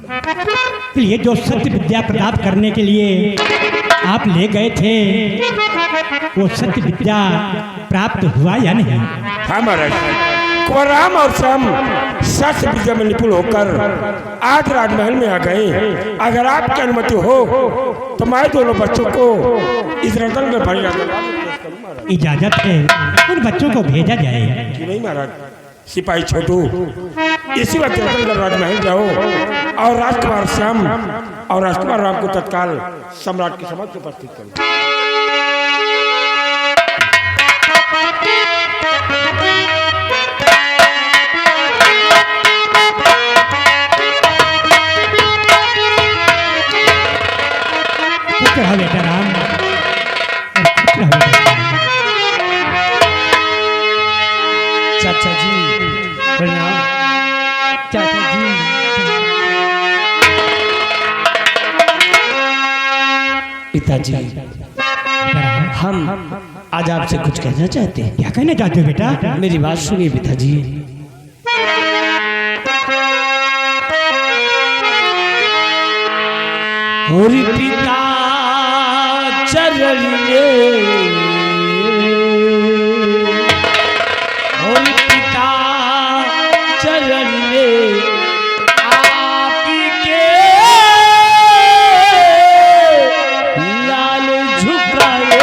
ये जो सत्य विद्या प्राप्त करने के लिए आप ले गए थे, वो सत्य विद्या प्राप्त हुआ या नहीं? हाँ महाराज, कुंवर राम और श्याम शस्त्र विद्या में निपुण होकर आज राजमहल में आ गए। अगर आपकी अनुमति हो तो मैं दोनों बच्चों को इस रतन में भरी इजाजत है, उन बच्चों को भेजा जाए कि नहीं महाराज? सिपाही छोटू, इसी वक्त रतनगढ़ राजमहल जाओ और राजकुमार श्याम और राजकुमार राम को तत्काल सम्राट के समक्ष उपस्थित करो। बेटा राम, चाचा जी प्रणाम। चाचा जी पिताजी, हम आज आपसे कुछ कहना चाहते हैं। क्या कहना चाहते हो बेटा? मेरी बात सुनिए पिताजी। और पिता चरण में, और पिता चरण में आपके लाल झुकाए।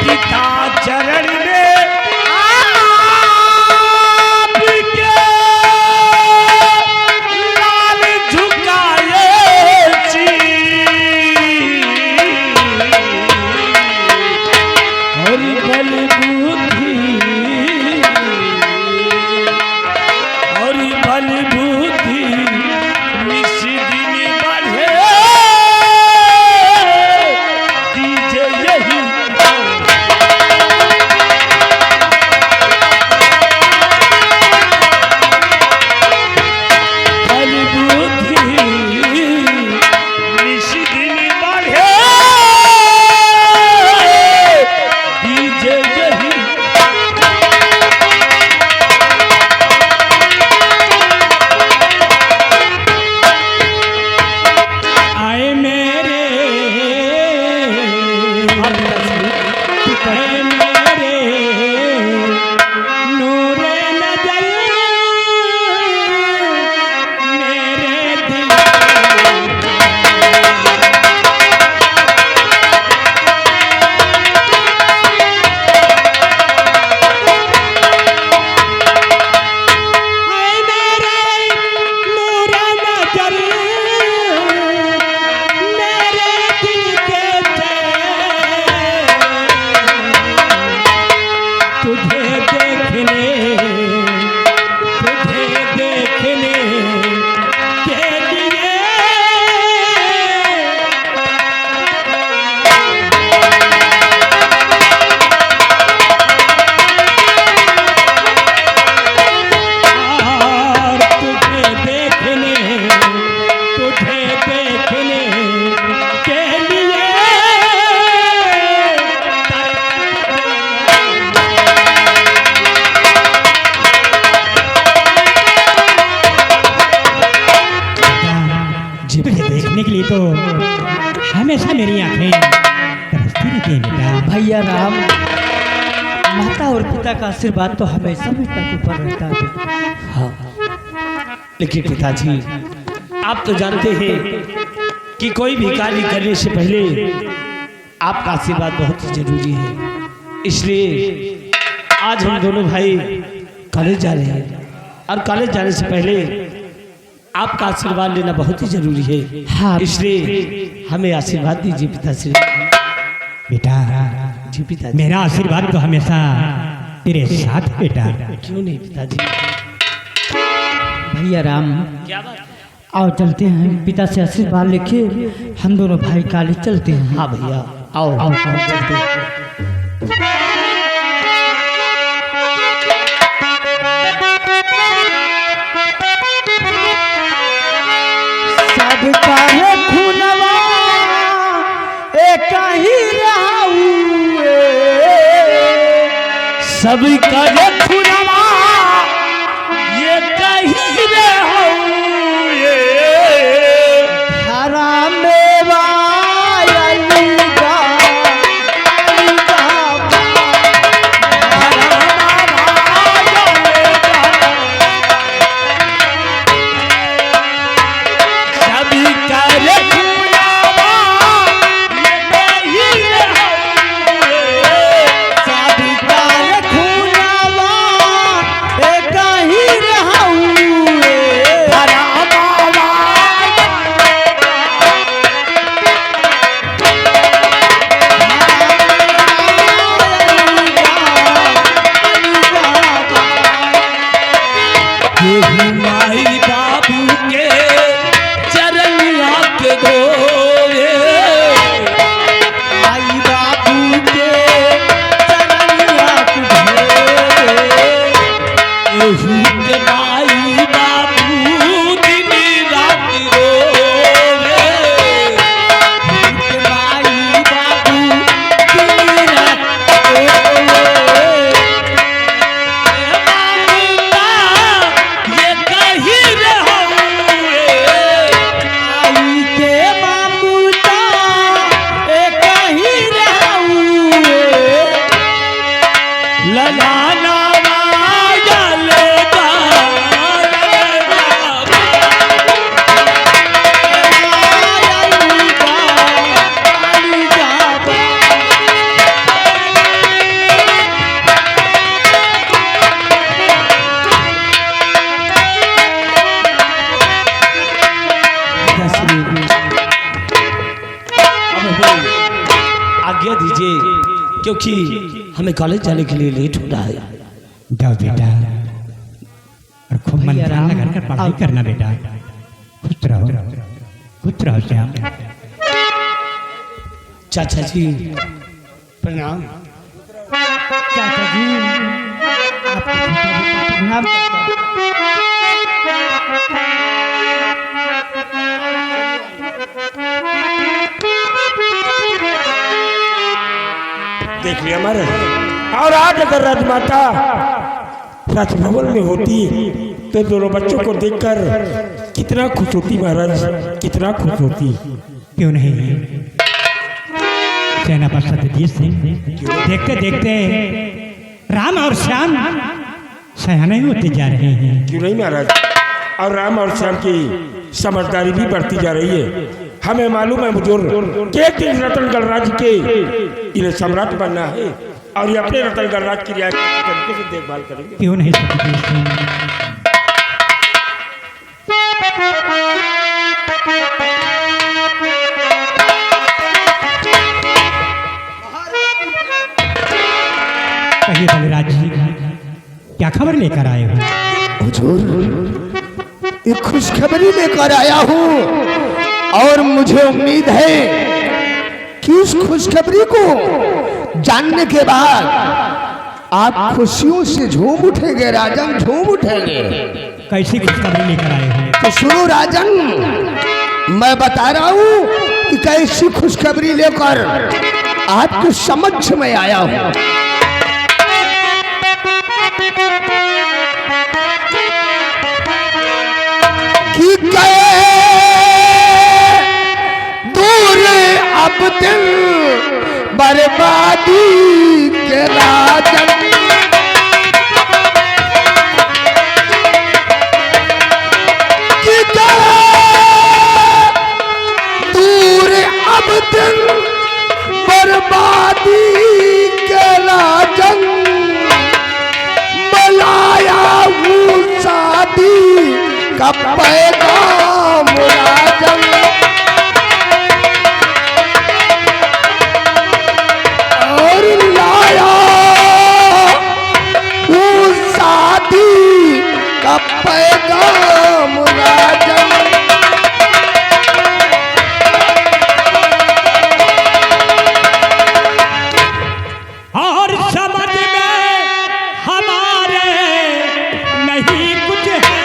पिता चरण में लाल झुकाए जी, और बल बुद्धि, और बल बुद्धि निस दिन बढ़े दीजिए यही। बल बुद्धि निस दिन बढ़े दीजिए यही। आए मेरे, आए मेरे नूरे नजर, मेरे दिल आए मेरे नूरे नजर, मेरे दिल के तुझे देखने, तुझे देखने के लिए और तुझे देखने, तुझे देखने के लिए तुझे देखने के लिए तो हमेशा मेरी आंखें तरसती रहती हैं बेटा। भैया राम, माता और पिता का आशीर्वाद तो हमेशा बेटा के ऊपर रहता है। हाँ, लेकिन पिताजी आप तो जानते हैं कि कोई भी कार्य करने से पहले आपका आशीर्वाद बहुत ही जरूरी है। इसलिए आज हम दोनों भाई कॉलेज जा रहे हैं और कॉलेज जाने से पहले आपका आशीर्वाद लेना बहुत ही जरूरी है। हाँ, इसलिए हमें आशीर्वाद दीजिए पिताश्री। बेटा जी पिताजी। मेरा आशीर्वाद तो हमेशा तेरे साथ बेटा। क्यों नहीं पिताजी? भैया राम, क्या बात? आओ चलते हैं, पिता से आशीर्वाद लेके हम दोनों भाई कॉलेज चलते हैं। हाँ भैया, आओ आओ चलते हैं। सबका है खुनवा एक ही रहू, सभी का ये खुनावा ये कहीं रे हो ये हरा मेवा आज्ञा दीजिए क्योंकि हमें कॉलेज जाने के लिए लेट हो रहा है। जाओ बेटा और खूब मन ध्यान लगा कर पढ़ाई करना बेटा। खुश रहो श्याम। चाचा जी प्रणाम। चाचा जी आपको प्रणाम करता हूं। देख लिया हमारे। और आज अगर राजमाता राजभवन में होती तो दोनों बच्चों को देखकर कितना खुश होती महाराज, कितना खुश होती। क्यों नहीं सेनापति सत्यजीत सिंह देखते देखते राम और श्याम सयाने होते जा रहे हैं। क्यों नहीं महाराज। और राम और श्याम की समझदारी भी बढ़ती जा रही है। हमें मालूम है बुजुर्ग कि एक दिन रतनगढ़ राज्य के इन्हें सम्राट बनना है और ये अपने रतनगढ़ राज्य की रियासत तरीके से देखभाल करेंगे। क्यों नहीं सत्यजीत सिंह। कहिए बलराज जी क्या खबर लेकर आए हो। हुजूर एक खुशखबरी लेकर आया हूँ और मुझे उम्मीद है कि उस खुशखबरी को जानने के बाद आप खुशियों से झूम उठेंगे राजन, झूम उठेंगे। कैसी खुशखबरी लेकर आए हो। तो सुनो राजन, मैं बता रहा हूँ कि कैसी खुशखबरी लेकर आपके समक्ष में आया हूँ। कि गए दूर अब दिल बर्बादी के राजन, कि गए दूर अब दिल बर्बादी के राजन, मलाया हूँ शादी का पैगाम राजन, और लाया हूँ शादी का पैगाम राजन। और समझ में हमारे नहीं कुछ है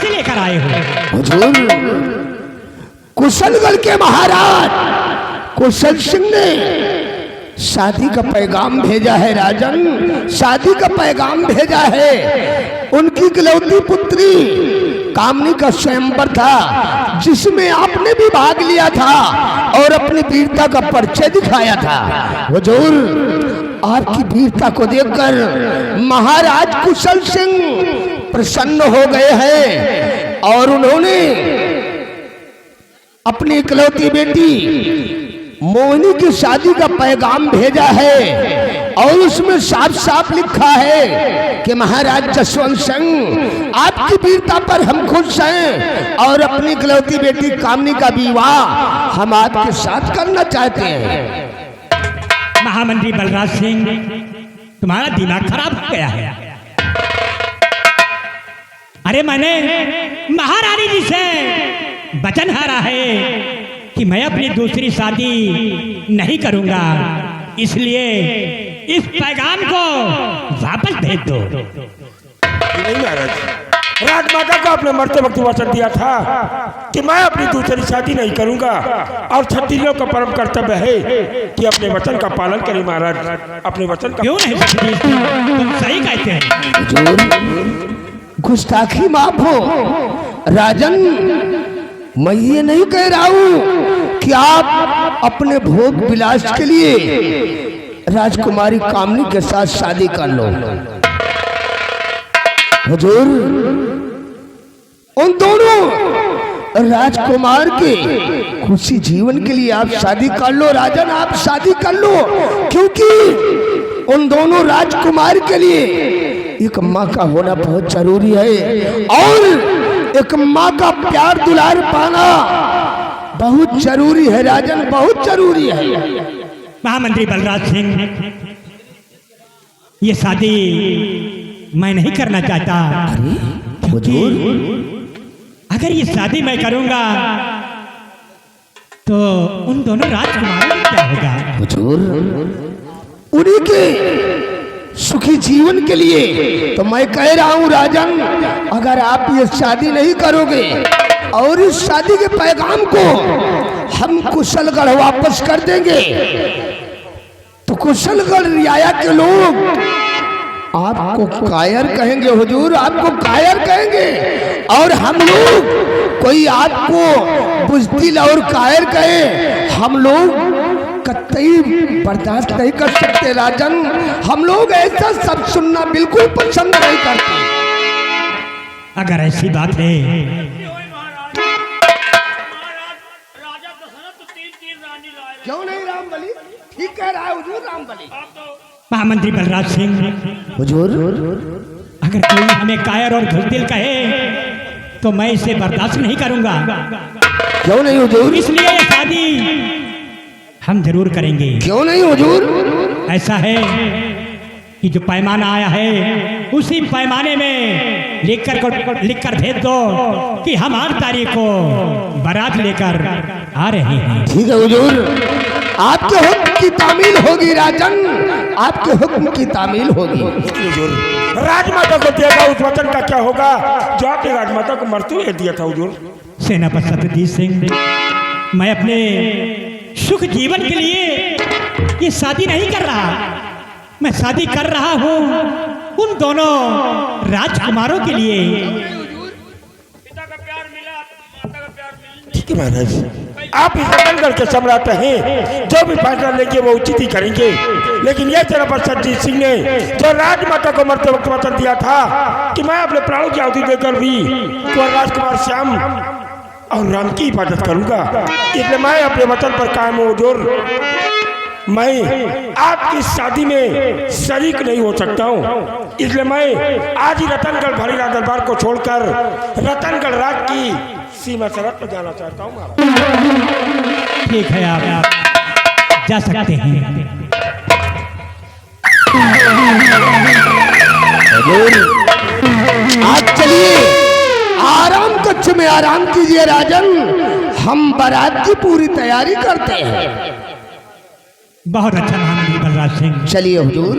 से लेकर आए हो? हुजूर, कुशलगढ़ के महाराज कुशल सिंह ने शादी का पैगाम भेजा है राजन, शादी का पैगाम भेजा है। उनकी इकलौती पुत्री कामनी का स्वयंवर था, जिसमें आपने भी भाग लिया था और अपनी वीरता का परिचय दिखाया था। हुजूर, आपकी वीरता को देखकर महाराज कुशल सिंह प्रसन्न हो गए हैं और उन्होंने अपनी इकलौती बेटी मोहिनी की शादी का पैगाम भेजा है और उसमें साफ साफ लिखा है कि महाराज जसवंत सिंह, आपकी वीरता पर हम खुश हैं और अपनी इकलौती बेटी कामनी का विवाह हम आपके साथ करना चाहते हैं। महामंत्री बलराज सिंह, तुम्हारा दिमाग खराब हो गया है। अरे मैंने महारानी जी से वचन हारा है कि मैं अपनी दूसरी शादी नहीं करूंगा, इसलिए इस पैगाम को वापस भेज दो। नहीं महाराज, राजमाता को आपने मरते वक्त वचन दिया था कि मैं अपनी दूसरी शादी नहीं करूंगा और क्षत्रियों का परम कर्तव्य है कि अपने वचन का पालन करें। महाराज, अपने वचन का क्यों नहीं? तुम सही कहते हैं। गुस्ताखी माफ हो राजन, मैं ये नहीं कह रहा हूं कि आप अपने भोग विलास के लिए राजकुमारी कामनी के साथ शादी कर लो। हुजूर, उन दोनों राजकुमार के खुशी जीवन के लिए आप शादी कर लो राजन, आप शादी कर लो, क्योंकि उन दोनों राजकुमार के लिए एक माँ का होना बहुत जरूरी है और एक माँ का प्यार दुलार पाना बहुत जरूरी है राजन, बहुत जरूरी है। महामंत्री बलराज सिंह, ये शादी मैं नहीं करना चाहता, क्योंकि अगर ये शादी मैं करूंगा तो उन दोनों राजकुमारों का क्या होगा? हुजूर, उन्हीं के सुखी जीवन के लिए तो मैं कह रहा हूं राजन, अगर आप ये शादी नहीं करोगे और इस शादी के पैगाम को हम कुशलगढ़ वापस कर देंगे तो कुशलगढ़ रियाया के लोग आपको कायर कहेंगे। हुजूर, आपको कायर कहेंगे और हम लोग कोई आपको बुज़दिल और कायर कहे, हम लोग कतई बर्दाश्त नहीं कर सकते राजन। हम लोग ऐसा सब सुनना बिल्कुल पसंद नहीं करते। अगर ऐसी बात है, क्यों नहीं रामबली? ठीक कह रहा है हुजूर रामबली। महामंत्री बलराज सिंह, हुजूर, अगर कोई हमें कायर और बुज़दिल कहे तो मैं इसे बर्दाश्त नहीं करूंगा। क्यों नहीं हुजूर? इसलिए ये शादी हम जरूर करेंगे। क्यों नहीं हुजूर? ऐसा है कि जो पैमाना आया है उसी पैमाने में लिखकर भेज दो कि हम 8 तारीख को बारात लेकर आ रहे हैं। ठीक है हुजूर, आपके हुक्म की तामील होगी राजन, आपके हुक्म की तामील होगी। राजमाता को दिया उस वचन का क्या होगा जो आपने राजमाता को मरते हुए दिया था? हुजूर, सेनापति सत्यजीत सिंह, मैं अपने सुख जीवन के लिए ये शादी नहीं कर रहा, मैं शादी कर रहा हूँ उन दोनों राजकुमारों के लिए। पिता का प्यार मिला, माता का प्यार मिला। ठीक है महाराज, आप इस रतनगढ़ के सम्राट हैं, जो भी फैसला लेंगे वो उचित ही करेंगे। लेकिन यह सेनापति सत्यजीत सिंह ने जो राजमाता को मरते वक्त वचन दिया था कि मैं अपने प्राणों की आहुति देकर भी कुंवर राजकुमार श्याम और राम की हिफाजत करूंगा, इसलिए मैं अपने वचन पर कायम हूँ। हुजूर, मैं आपकी शादी में शरीक नहीं हो सकता हूँ, इसलिए मैं आज ही रतनगढ़ भरीराज दरबार को छोड़कर रतनगढ़ राज की सीमा सरहद पर जाना चाहता हूँ। ठीक है, आप जा सकते हैं। आप चलिए, आराम कक्ष में आराम कीजिए राजन, हम बारात की पूरी तैयारी करते हैं। बहुत अच्छा महामंत्री बलराज सिंह। चलिए हुजूर।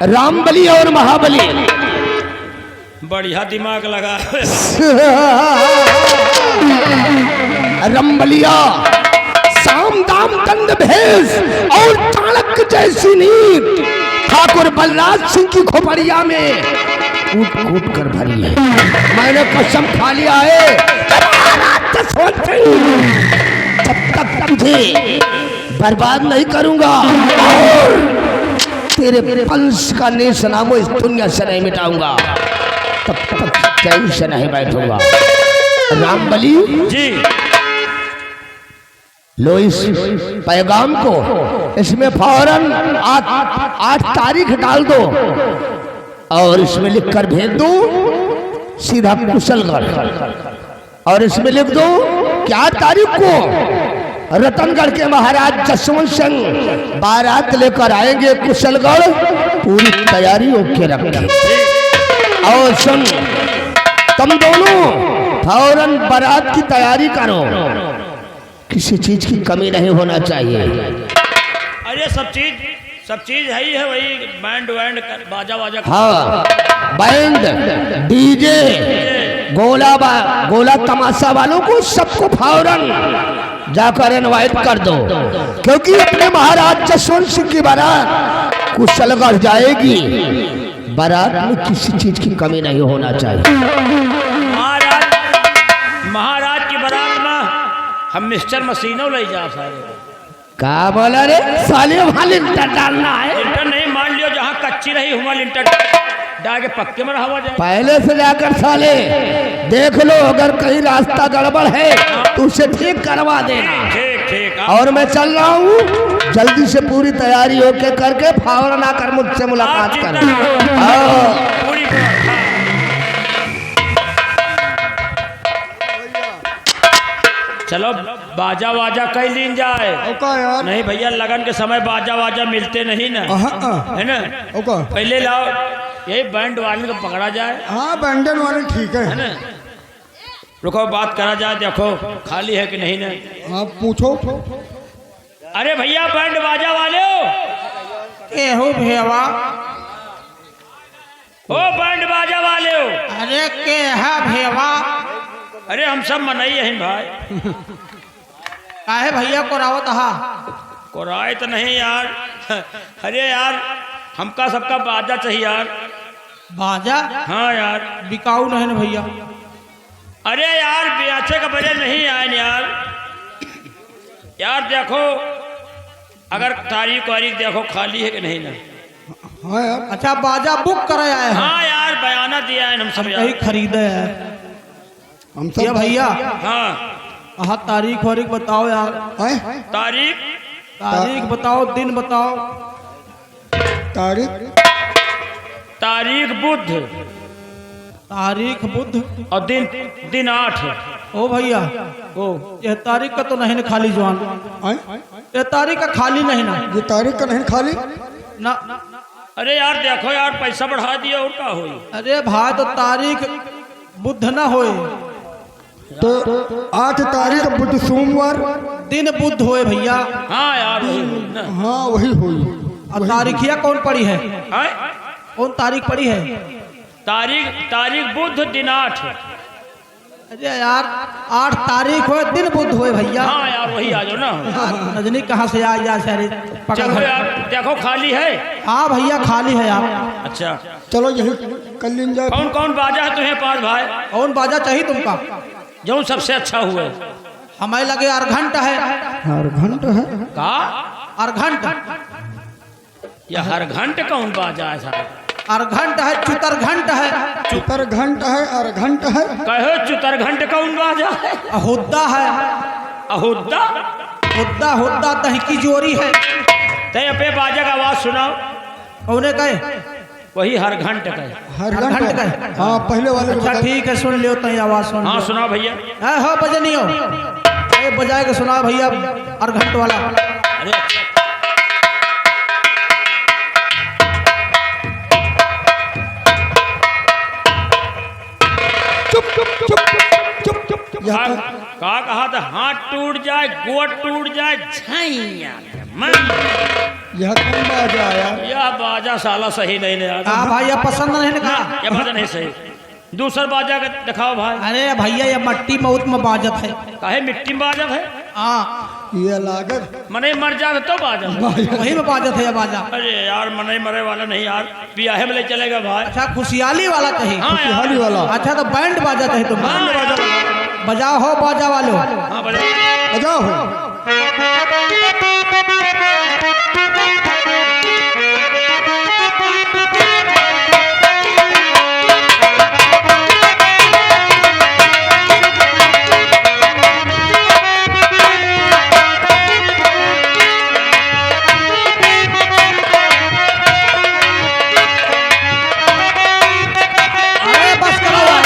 रामबली और महाबली। बढ़िया दिमाग लगा। रंबलिया साम दाम दंड भेष और चाणक्य जैसी नीत ठाकुर बलराज सिंह की खोपड़िया में कूट कूट कर भरी है। मैंने कसम खा लिया है जब तक तुझे बर्बाद नहीं करूंगा और तेरे वंश का नेश नामो इस दुनिया से नहीं मिटाऊंगा, तब तक चैन से नहीं बैठूंगा। रामबली जी लो इस पैगाम को, इसमें फौरन 8 तारीख डाल दो और इसमें लिखकर भेज दो सीधा कुशलगढ़। और इसमें लिख दो कि 8 तारीख को रतनगढ़ के महाराज जसवंत सिंह बारात लेकर आएंगे कुशलगढ़, पूरी तैयारी ओके रखें। और सुन, तुम दोनों फौरन बारात की तैयारी करो, किसी चीज की कमी नहीं होना चाहिए। अरे सब चीज है ही है, वही बैंड वैंड बाजा वाजा। हाँ, बैंड डीजे गोला तमाशा वालों को सबको फौरन जाकर इनवाइट कर दो, क्योंकि अपने महाराज जसवंत सिंह की बारात कुशलगढ़ जाएगी। बारात में किसी चीज की कमी नहीं होना चाहिए। महाराज की बारात में हम मिस्टर मशीनों ले जा सारे। का बोला रे साले, वहां लिंटर डालना है। लिंटर नहीं, मान लियो जहाँ कच्ची रही हुआ लिंटर डाल के पक्के में रहा जाए। पहले से जाकर साले देख लो, अगर कहीं रास्ता गड़बड़ है तो उसे ठीक करवा देना। ठीक ठीक। और मैं चल रहा हूँ, जल्दी से पूरी तैयारी होके करके फौरन आकर मुझसे मुलाकात करना। पूरी चलो बाजा वाजा कई लीन जाए। यार नहीं भैया, लगन के समय बाजा वाजा मिलते नहीं ना, है ना। पहले लाओ यही बैंड वाले को पकड़ा जाए। हाँ बैंडन वाले ठीक है ना। रुको बात करा जाए, देखो खाली है कि नहीं ना। हाँ पूछो। अरे भैया बैंड बाजा वाले हो भेवा, ओ बैंड बाजा वाले हो। अरे के है भेवा, अरे हम सब मनई हैं भाई। काहे भैया को रावत हा? कोराय तो नहीं यार। अरे यार हमका सबका बाजा चाहिए यार। बाजा? हाँ यार। बिकाऊ नहीं ना भैया। अरे यार ब्याचे का बजे नहीं आए यार। यार देखो अगर तारीख वारीख देखो खाली है कि नहीं ना। हाँ यार। अच्छा बाजा बुक कराए आए हैं? हाँ यार बयाना दिया है हम सब यार। यही खरीदे है हम ये सब हाँ भैया। हाँ तारीख वारीख बताओ यार। तारीख बताओ, दिन बताओ। तारीख बुध, तारीख बुध और दिन 8। ओ भैया, ओ यह तारीख का तो नहीं ना खाली जवान, यह तारीख का खाली नहीं ना। ये तारीख का नहीं खाली ना। अरे यार देखो यार पैसा बढ़ा दिया और क्या होई। अरे भाई तो तारीख बुध ना होए तो 8 तारीख बुध सोमवार, दिन बुध होए भैया। हाँ यार वही हुई ना। हाँ वही हुई। और तारीखिया कौन पड़ी है? हाँ? कौन तारीख पड़ी है? तारीख बुध दिन 8। अरे यार 8 तारीख हो दिन बुध होए भैया। हाँ यार वही आ जाओ ना। रजनी कहाँ से आ जा सारे चलो यार देखो खाली है। हाँ भैया खाली है यार। अच्छा चलो यही कल दिन जाए। कौन कौन बाजा है तुम्हें पास भाई? कौन बाजा चाहिए तुमका? जो सबसे अच्छा हुए। हमें लगे अर्घंट है। हर घंट है का अर्घंट? या हर घंटे कौन बाजा है साहब? अर्घंट है, चुतर घंट है। चुतर घंट है और घंट है। कहो चुतर घंटे कौन बाजा है? हुद्दा है। अहुद्दा? हुद्दा दहकी जोरी है। ते अपने बाजा का आवाज सुनाओ। कौने कहे? वही हर घंटे का। हर घंट घंट का। हाँ पहले वाले को अच्छा बता। ठीक है सुन लियो तो आवाज सुन। हाँ सुनाओ भैया। हो बजनी हो बजाए के सुना भैया अर्घंट वाला। अरे यहाँ का कहा था हाथ टूट जाए गोट टूट जाए झैया मैं यह कौन बाजा आया? यह बाजा साला सही नहीं ले आता। हाँ भाई अब पसंद नहीं ना, कहा। ये बाजा नहीं सही। दूसरा बाजा का दिखाओ भाई। अरे भैया ये मट्टी मौत में बाजत है। काहे मिट्टी में बाजा है? हाँ ये लागत मने मर जाए तो बाजा। वही में बाजत है ये बाजा। अरे यार मने मरे वाला नहीं यार, ब्याहे में ले चलेगा भाई। अच्छा खुशहाली वाला चाहिए। हाँ यार। खुशहाली वाला। अच्छा तो बैंड बाजा चाहिए तुम। हाँ, बाजा। बजाओ हो बाजा वालों। हाँ बजा। बजाओ हो। अरे बस करो यार।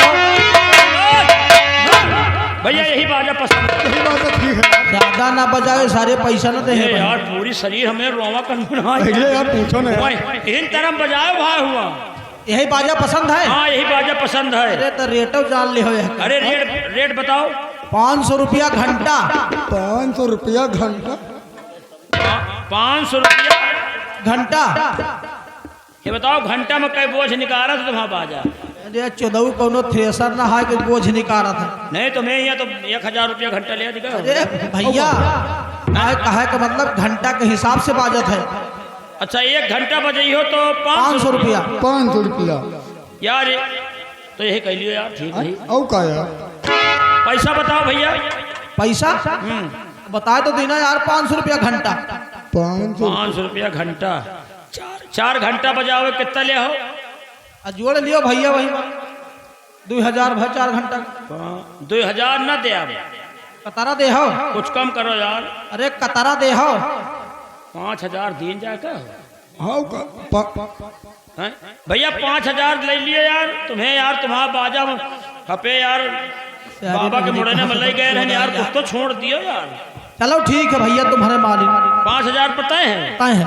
भैया यही बाजा पसंद है। यही बात तो ठीक है। ज्यादा ना बजाओ सारे पैसा ना दे। ए यार पूरी शरीर हमें रोवा कनमुना पहले यार पूछो ना यार। इन तरह बजाओ भाई हुआ। यही बाजा पसंद है। हाँ यही बाजा पसंद है। अरे तो रेटो जान ले हो यार। अरे रेट बताओ। 500 रुपया घंटा। 500 रुपया घंटा। 500 रुपया घंटा। ये बताओ घंटा में कई बोझ निकाला था तुम्हारा बाजा? अरे 14 कोनो थ्रेसर ना है कि बोझ निकाला था। नहीं तो मैं यहाँ तो 1000 रुपया घंटा ले दिखा। अरे भैया कहे का मतलब घंटा के हिसाब से बाजत है। अच्छा 1 घंटा बजाई हो तो 500 रुपया। 500 रुपया। यार तो यही कह लियो यार, ठीक नहीं। और का यार? पैसा बताओ भैया। पैसा बताए तो देना यार। 500 रुपया घंटा। 500 रुपया घंटा। 4 घंटा बजाओ कितना ले हो? जोड़ लियो भैया वही 2000 भाई 4 घंटा। 2000 ना दे आप, कतारा दे हो। कुछ कम करो यार। अरे कतारा दे हो। 5000 दिन जाएगा। हाँ का हैं? भैया 5000 ले लिए यार तुम्हें यार, तुम्हारा बाजा में हपे यार बाबा के मुड़ने में ले गए रहे यार, कुछ तो छोड़ दियो यार। चलो ठीक है भैया तुम्हारे मालिक। 5000 पता है? तय है।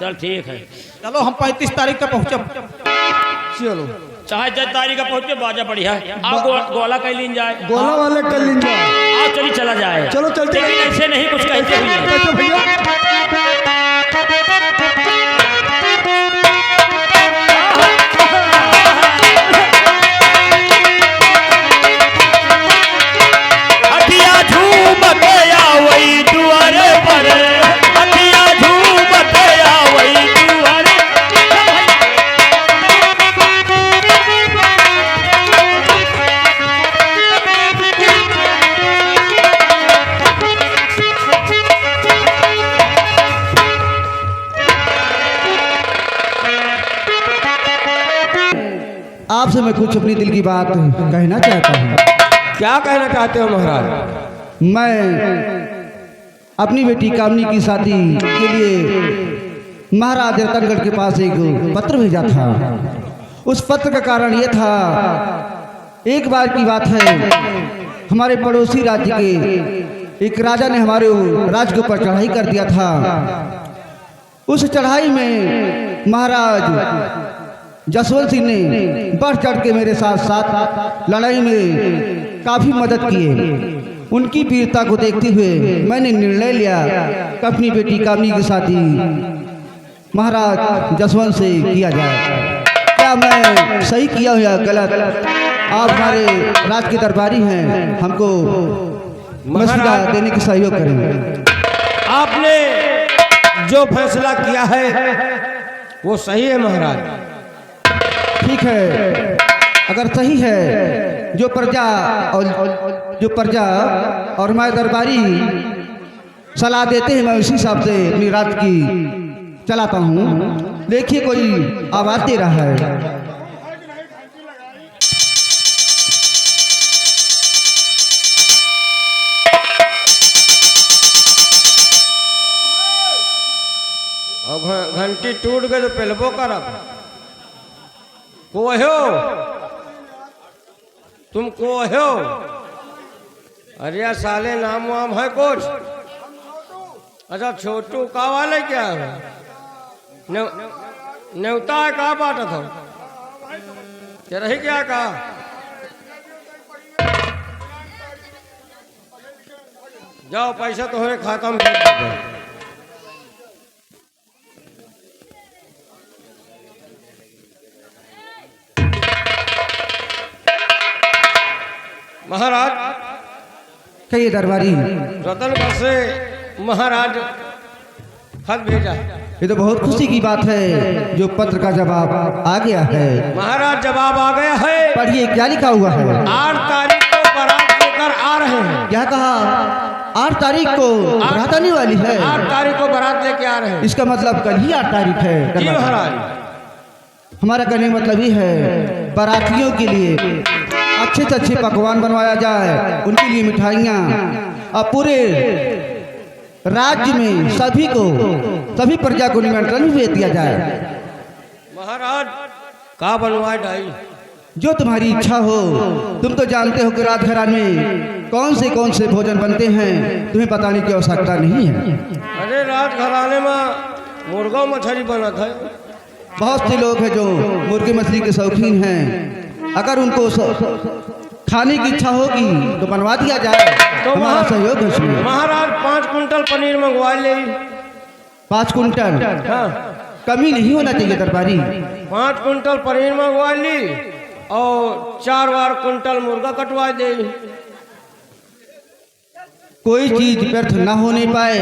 चल ठीक है। चलो हम 35 तारीख का पहुँचे। चलो चाहे 10 तारीख का पहुंचे बाजा बढ़िया है। आप गोला कह लीन जाए। गोला वाले कर लीजिए। आप चली चला जाए। चलो चलते लेकिन ऐसे नहीं कुछ कहते हुए। कैसे भैया? अटिया झूमत आवई दुआरे पर, अटिया झूमत आवई दुआरे। आपसे मैं कुछ अपनी दिल की बात कहना चाहता हूँ। क्या कहना चाहते हो महाराज? मैं अपनी बेटी कामनी की शादी के लिए महाराज रतनगढ़ के पास एक पत्र भेजा था। उस पत्र का कारण ये था, एक बार की बात है, हमारे पड़ोसी राज्य के एक राजा ने हमारे राज्य के ऊपर चढ़ाई कर दिया था। उस चढ़ाई में महाराज जसवंत सिंह ने बढ़ चढ़ के मेरे साथ साथ लड़ाई में काफ़ी मदद किए। उनकी वीरता को देखते हुए मैंने निर्णय लिया कि अपनी बेटी कामनी की शादी महाराज जसवंत से किया जाए। क्या मैं सही किया या गलत? आप हमारे राज के दरबारी हैं, हमको मशवरा देने की सहयोग करेंगे। आपने जो फैसला किया है वो सही है महाराज। ठीक है, अगर सही है, जो प्रजा और हमारे दरबारी सलाह देते हैं मैं उसी हिसाब से अपनी रात की चलाता हूँ। देखिए कोई आवाज़ दे रहा है। और घंटी टूट गई तो पेलबो करब। को हो तुम? को हो? अरे साले नाम वाम है कुछ? अच्छा छोटू का वाले क्या है? न्योता है का बाटा था? क्या रही क्या का? जाओ पैसा तो हमें खाता में भेज दो। महाराज कहिए दरबारी। रतनगढ़ से महाराज खत भेजा। ये तो बहुत खुशी की बात है जो पत्र का जवाब आ गया है। महाराज जवाब आ गया है। पढ़िए क्या लिखा हुआ है। 8 तारीख को बारात लेकर आ रहे हैं। क्या कहा? 8 तारीख को बारात आने वाली है। 8 तारीख को बारात लेके आ रहे हैं। इसका मतलब कल ही 8 तारीख है। जी महाराज। हमारा कहने का मतलब ये है बारातियों के लिए अच्छे से अच्छे पकवान बनवाया जाए, उनके लिए मिठाइयाँ, और पूरे राज्य में सभी प्रजा को निमंत्रण भी दिया जाए। महाराज का बनवाए ढाई जो तुम्हारी इच्छा हो। तुम तो जानते हो कि राजघराने में कौन से भोजन बनते हैं, तुम्हें बताने की आवश्यकता नहीं है। अरे राजघराने में मुर्गा मछली बना था। बहुत से लोग हैं जो मुर्गी मछली के शौकीन हैं। अगर उनको खाने की इच्छा होगी तो बनवा दिया जाए, तो हमारा सहयोग है इसमें। महाराज 5 कुंटल पनीर मंगवा ले। 5 कुंटल? हाँ। कमी नहीं होना चाहिए दरबारी। 5 कुंटल पनीर मंगवा ली और 4 कुंटल मुर्गा कटवा दे। कोई चीज व्यर्थ न होने पाए,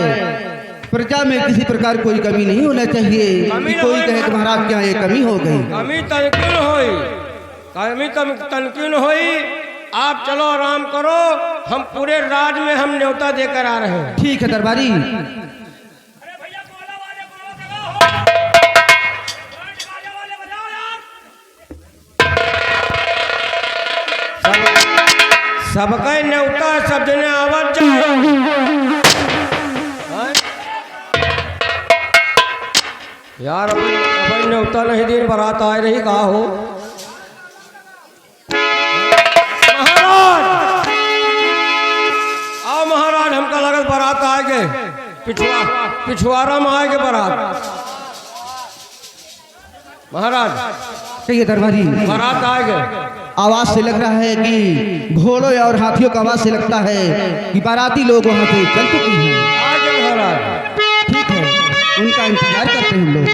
प्रजा में किसी प्रकार कोई कमी नहीं होना चाहिए कि कोई कहे कि महाराज क्या ये कमी हो गई। कमी तनकीन होई। आप चलो आराम करो, हम पूरे राज्य में हम न्योता देकर आ रहे हैं। ठीक है दरबारी। सबका न्योता है, सब जने आवाज जाए। यार अब न्योता नहीं दिन बारात आए रही कहा हो। महाराज आओ महाराज, हमका लगत बारात आए गए। पिछवाड़ा में आए गए बारात। महाराज कहिए दरबारी। बारात आए गए। आवाज से लग रहा है कि घोड़ों और हाथियों का आवाज से लगता है कि बाराती लोग वहां से चल चुके हैं। आ गए महाराज। ठीक है, उनका इंतजार करते हैं हम लोग।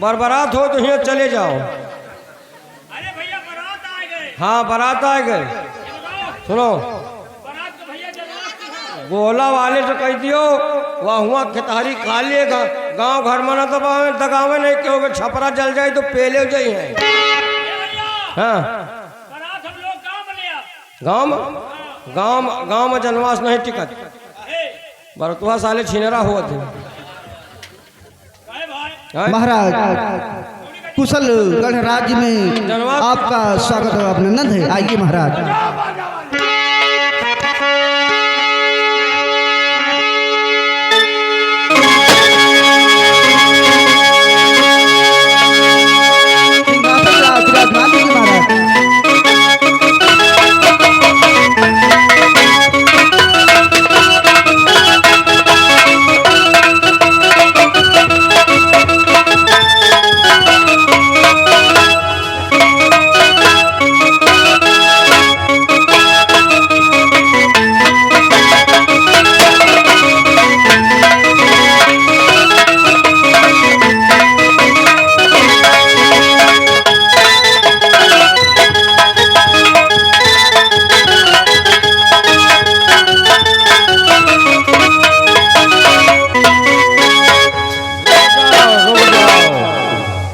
बरबरात हो तो यहाँ चले जाओ। अरे भैया बारात आ गए। हाँ बारात आ गए। सुनो बारात तो भैया जवाब गोला वाले से कह दियो वह हुआ खेतारी खा लेगा, गांव घर में ना तो दगावे नहीं क्योंकि छपरा जल जाए तो पेले हो जाए हैं। हाँ गांव में जनवास नहीं टिकत बरतुआ साले छिनरा हुआ थे। महाराज कुशल गढ़ राज्य में आपका स्वागत और अभिनंदन है। आइए महाराज। विराजमान कीजिए महाराज।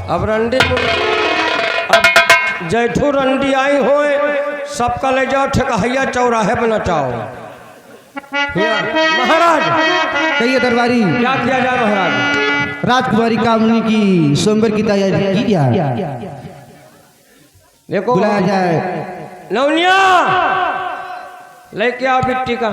अब रंडी अब जैठू रंडी आई होए सबका ले जाओ ठेकहिया चौराहे पर नचाओ। महाराज कहिए दरबारी, क्या किया जाए महाराज? राजकुमारी कामनी की स्वयंवर की तैयारी की जाए। देखो बुलाया जाए। नवनिया लेके आओ बिट्टी का।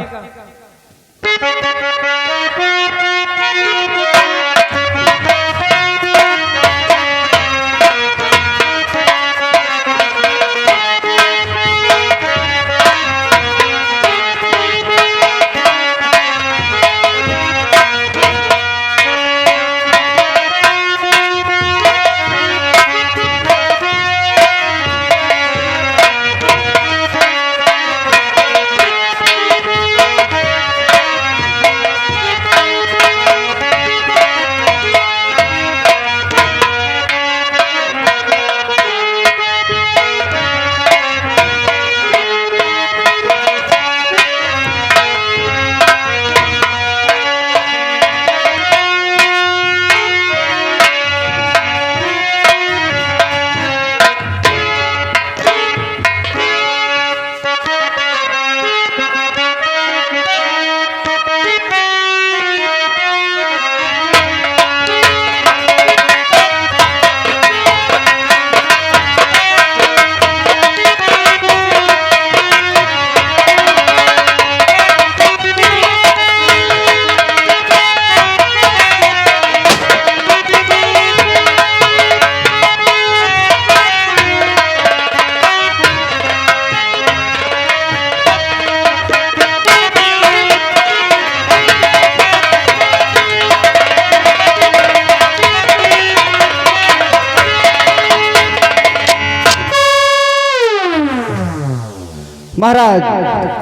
महाराज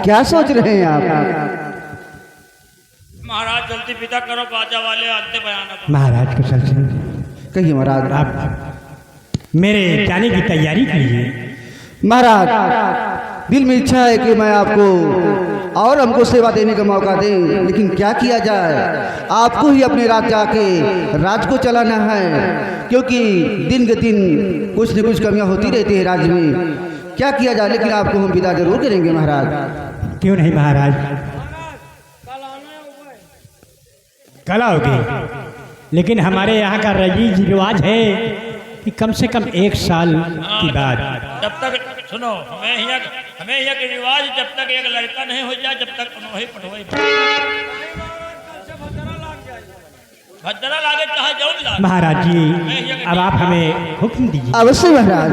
क्या सोच रहे हैं आप? महाराज जल्दी विदा करो, बाजा वाले आते बयान। महाराज कुशल सिंह, कहिए महाराज। आप मेरे जाने की तैयारी कीजिए। महाराज दिल में इच्छा है कि मैं आपको और हमको सेवा देने का मौका दें, लेकिन क्या किया जाए, आपको ही अपने राज जाके राज को चलाना है, क्योंकि दिन के दिन कुछ न कुछ कमियां होती रहती है राज्य में। क्या किया जाए, लेकिन आपको हम विदा जरूर करेंगे महाराज। क्यों नहीं महाराज, कल आओगे, लेकिन हमारे यहाँ का रईस रिवाज है कि कम से कम 1 साल की बाद। जब तक सुनो, हमें यहाँ के रिवाज जब तक एक लड़का नहीं हो जाए, जब तक उन्होंने पटवाई भद्रा लागे चाहे जौन लागे। महाराज जी अब आप हमें हुक्म दीजिए। अवश्य महाराज।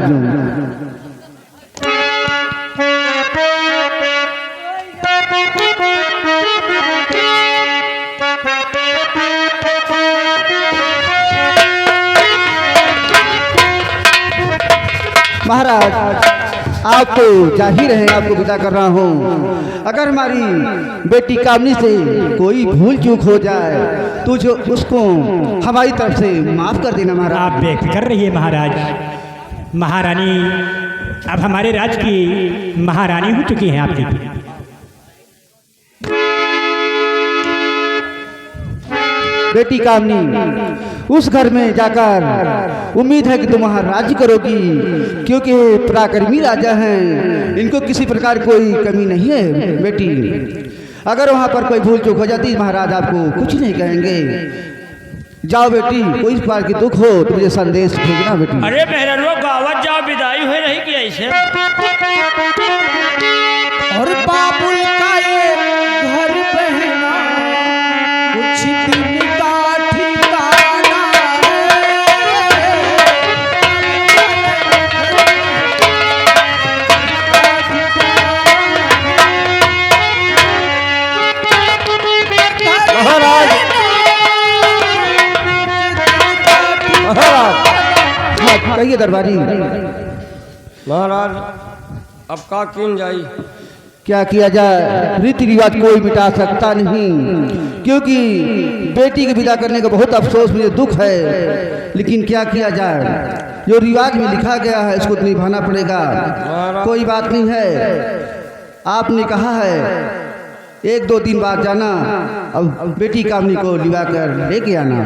महाराज आप तो जाहिर है, आपको विदा कर रहा हूँ। अगर हमारी बेटी कामनी से कोई भूल चूक हो जाए तो जो उसको हमारी तरफ से माफ कर देना महाराज। आप बेफिक्र रहिए महाराज। महारानी अब हमारे राज्य की महारानी हो चुकी हैं आपकी। बेटी कामनी उस घर में जाकर उम्मीद है कि तुम वहाँ राज्य करोगी, क्योंकि पराक्रमी राजा हैं, इनको किसी प्रकार कोई कमी नहीं है बेटी। अगर वहाँ पर कोई भूल चूक हो जाती महाराज आपको कुछ नहीं कहेंगे। जाओ बेटी, कोई इस बार की दुख हो तो मुझे संदेश भेजना बेटी। अरे मेहरनों गावत जाओ, विदाई हुए नहीं कि ऐसे। और बाबुल का ये घर बहना कुछ दिन का ठिकाना महाराज हाँ, कहिए दरबारी। महाराज अब का किन जाई। क्या किया जाए, रीति रिवाज कोई मिटा सकता नहीं, क्योंकि बेटी के विदा करने का बहुत अफसोस, मुझे दुख है, लेकिन क्या किया जाए, जो रिवाज में लिखा गया है इसको तो निभाना पड़ेगा। कोई बात नहीं है, आपने कहा है 1-2 दिन बाद जाना, अब बेटी कामनी को लिवा कर लेके आना।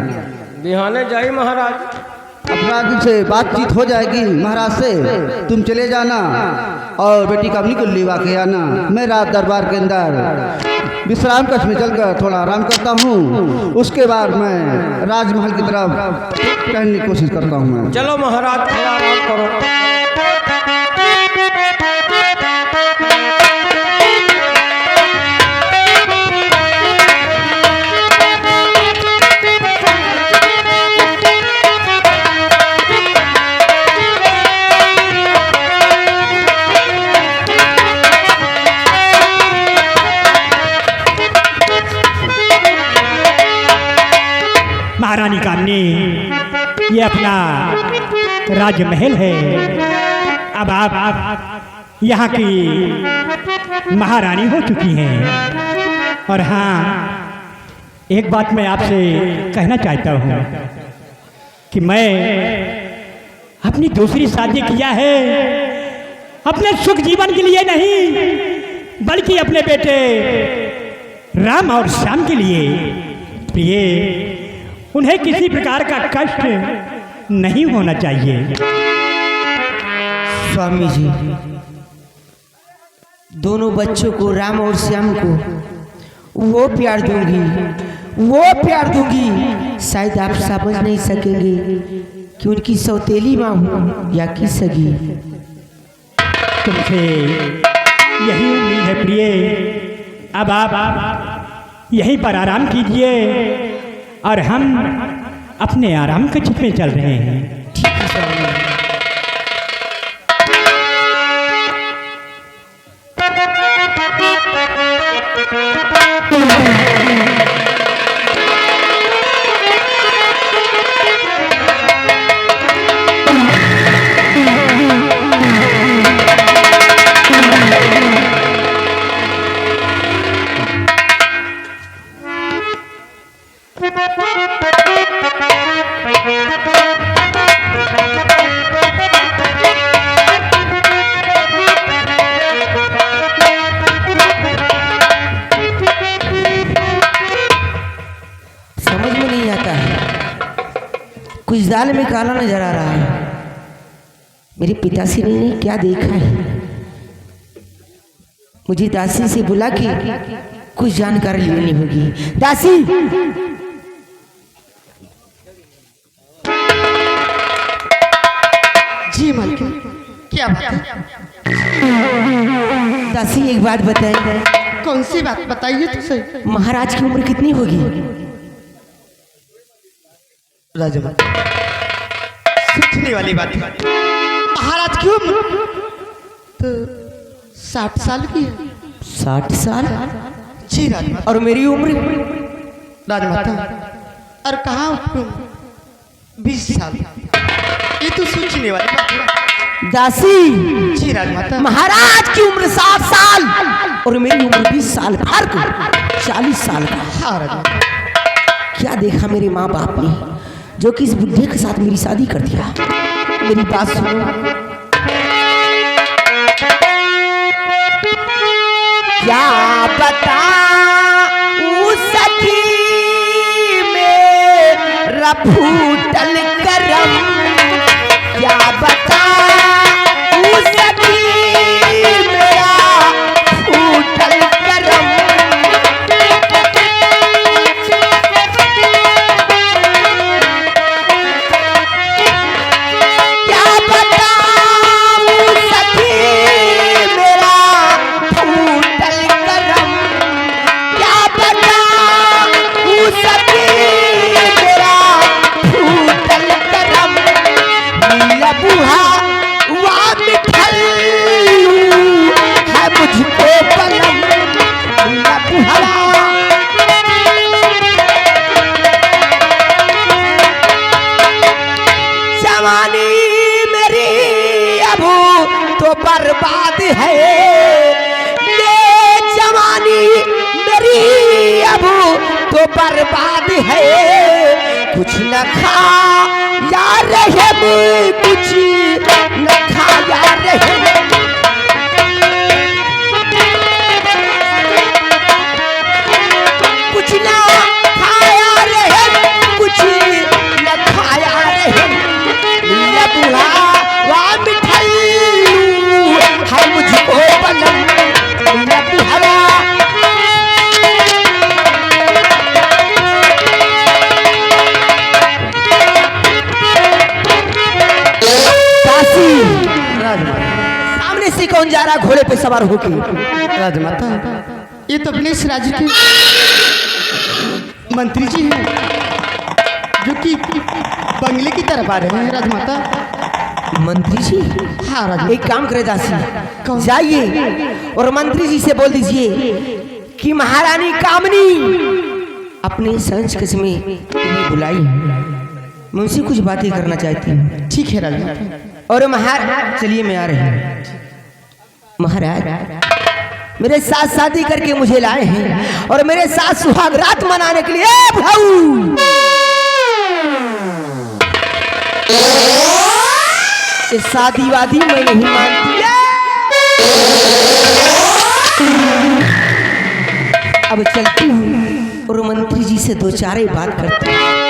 बिहाने जाई महाराज। अपराधी से बातचीत हो जाएगी महाराज से, तुम चले जाना और बेटी कामनी को लिवा के आना। मैं रात दरबार के अंदर विश्राम कक्ष में चलकर थोड़ा आराम करता हूँ, उसके बाद मैं राजमहल की तरफ टहलने की कोशिश करता हूँ मैं। चलो महाराज थोड़ा आराम करो। महारानी कामनी, ये अपना राजमहल है। अब आप यहाँ की महारानी हो चुकी हैं। और हाँ, एक बात मैं आपसे कहना चाहता हूँ कि मैं अपनी दूसरी शादी किया है अपने सुख जीवन के लिए नहीं, बल्कि अपने बेटे राम और श्याम के लिए। प्रिय, उन्हें किसी प्रकार का कष्ट नहीं होना चाहिए। स्वामी जी, दोनों बच्चों को, राम और श्याम को, वो प्यार दूंगी, वो प्यार दूंगी, शायद आप समझ नहीं सकेंगे कि उनकी सौतेली माँ हूँ या की सगी। तुमसे यही उम्मीद है प्रिय। अब आप यहीं पर आराम कीजिए और हम अपने आराम कक्ष में चल रहे हैं। ठीक है स्वामी। कुछ दाल में काला नजर आ रहा है। मेरे पिताश्री ने क्या देखा है? मुझे दासी से बुला के कुछ जानकारी लेनी होगी। दासी, जी मालकिन, क्या बात है? दासी एक बात बताएं। कौन सी बात बताइए तो सही। महाराज की उम्र कितनी होगी? राजमाता, सोचने वाली बात है। महाराज की उम्र तो 60 साल की है। 60 साल? जी राजमाता। और मेरी उम्र? राजमाता, और कहाँ 20 साल। ये तो सोचने वाली बात है। दासी, जी राजमाता। महाराज की उम्र 60 साल और मेरी उम्र 20 साल, फर्क 40 साल का। हाँ राजमाता। क्या देखा मेरे माँ बाप ने जो कि इस बुढ़े के साथ मेरी शादी कर दिया? मेरी बात सुनो। क्या बताऊं सखी मेरी मेरा फूटल करम क्या बताऊं सखी मेरा फूटल करम। क्या बताऊं सखी मेरा फूटल करम। क्या बताऊं सखी मेरा फूटल करम। नीला बुहा हुआ मिठल है मुझको बलम। नीला बुहा जवानी मेरी अब तो बर्बाद है। ये जवानी मेरी अब तो बर्बाद है। कुछ न खा या रहे कुछ न खाया रहे। कुछ न खाया रहे कुछ न खाया रहे। नीला बुढ़ावा मिठल है मुझको बलम। नीला बुढ़ावा सामने से कौन जा रहा घोड़े पे सवार होके? राजमाता, ये तो अपने इस राज्य के मंत्री जी हैं जो कि बंगले की तरफ आ रहे हैं। राजमाता। मंत्री जी? हाँ राजा। एक काम करे दासी, जाइए और मंत्री जी से बोल दीजिए कि महारानी कामनी अपने संच में तुम्हें बुलाई। मैं उनसे कुछ बातें करना चाहती हूँ। ठीक है राजमाता। और महाराज चलिए मैं आ रही हूँ। महाराज मेरे साथ शादी करके मुझे लाए हैं और मेरे साथ सुहाग रात मनाने के लिए भाऊ शादी वादी मैं नहीं मानती। अब चलती हूँ और मंत्री जी से दो चार बात करती हूँ।